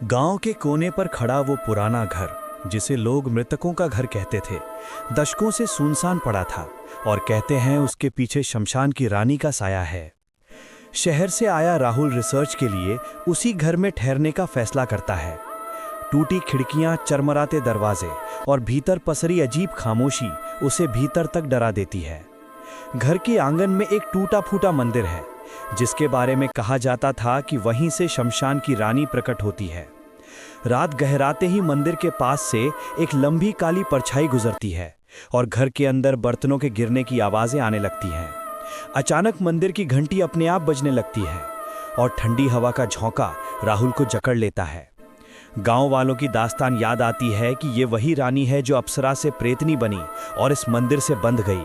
गांव के कोने पर खड़ा वो पुराना घर, जिसे लोग मृतकों का घर कहते थे, दशकों से सुनसान पड़ा था और कहते हैं उसके पीछे शमशान की रानी का साया है। शहर से आया राहुल रिसर्च के लिए उसी घर में ठहरने का फैसला करता है। टूटी खिड़कियां, चरमराते दरवाजे और भीतर पसरी अजीब खामोशी उसे भीतर तक डरा देती है। घर के आंगन में एक टूटा फूटा मंदिर है, जिसके बारे में कहा जाता था कि वहीं से शमशान की रानी प्रकट होती है। रात गहराते ही मंदिर के पास से एक लंबी काली परछाई गुजरती है और घर के अंदर बर्तनों के गिरने की आवाजें आने लगती हैं। अचानक मंदिर की घंटी अपने आप बजने लगती है और ठंडी हवा का झोंका राहुल को जकड़ लेता है। गांव वालों की दास्तान याद आती है कि ये वही रानी है जो अप्सरा से प्रेतनी बनी और इस मंदिर से बंध गई।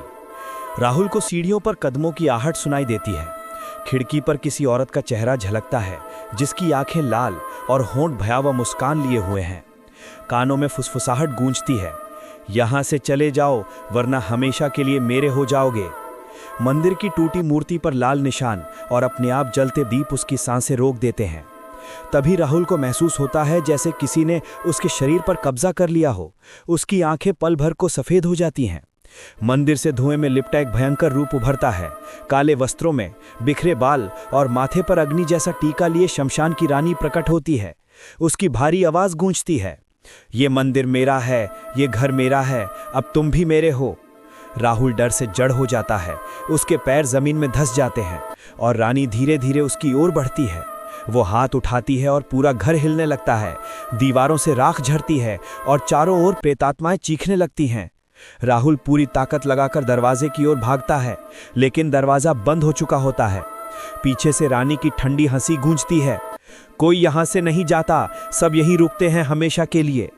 राहुल को सीढ़ियों पर कदमों की आहट सुनाई देती है। खिड़की पर किसी औरत का चेहरा झलकता है, जिसकी आंखें लाल और होंठ भयावह मुस्कान लिए हुए हैं। कानों में फुसफुसाहट गूंजती है, यहाँ से चले जाओ वरना हमेशा के लिए मेरे हो जाओगे। मंदिर की टूटी मूर्ति पर लाल निशान और अपने आप जलते दीप उसकी सांसें रोक देते हैं। तभी राहुल को महसूस होता है जैसे किसी ने उसके शरीर पर कब्जा कर लिया हो। उसकी आंखें पल भर को सफेद हो जाती हैं। मंदिर से धुएं में लिपटा एक भयंकर रूप उभरता है। काले वस्त्रों में, बिखरे बाल और माथे पर अग्नि जैसा टीका लिए शमशान की रानी प्रकट होती है। उसकी भारी आवाज गूंजती है, ये मंदिर मेरा है, ये घर मेरा है, अब तुम भी मेरे हो। राहुल डर से जड़ हो जाता है। उसके पैर जमीन में धंस जाते हैं और रानी धीरे धीरे उसकी ओर बढ़ती है। वो हाथ उठाती है और पूरा घर हिलने लगता है। दीवारों से राख झरती है और चारों ओर प्रेतात्माएं चीखने लगती हैं। राहुल पूरी ताकत लगाकर दरवाजे की ओर भागता है, लेकिन दरवाजा बंद हो चुका होता है। पीछे से रानी की ठंडी हंसी गूंजती है, कोई यहां से नहीं जाता, सब यहीं रुकते हैं हमेशा के लिए।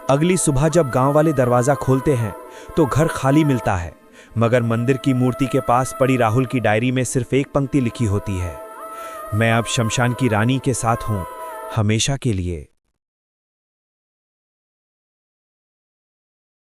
अगली सुबह जब गांव वाले दरवाजा खोलते हैं तो घर खाली मिलता है, मगर मंदिर की मूर्ति के पास पड़ी राहुल की डायरी में सिर्फ एक पंक्ति लिखी होती है, मैं अब शमशान की रानी के साथ हूं, हमेशा के लिए।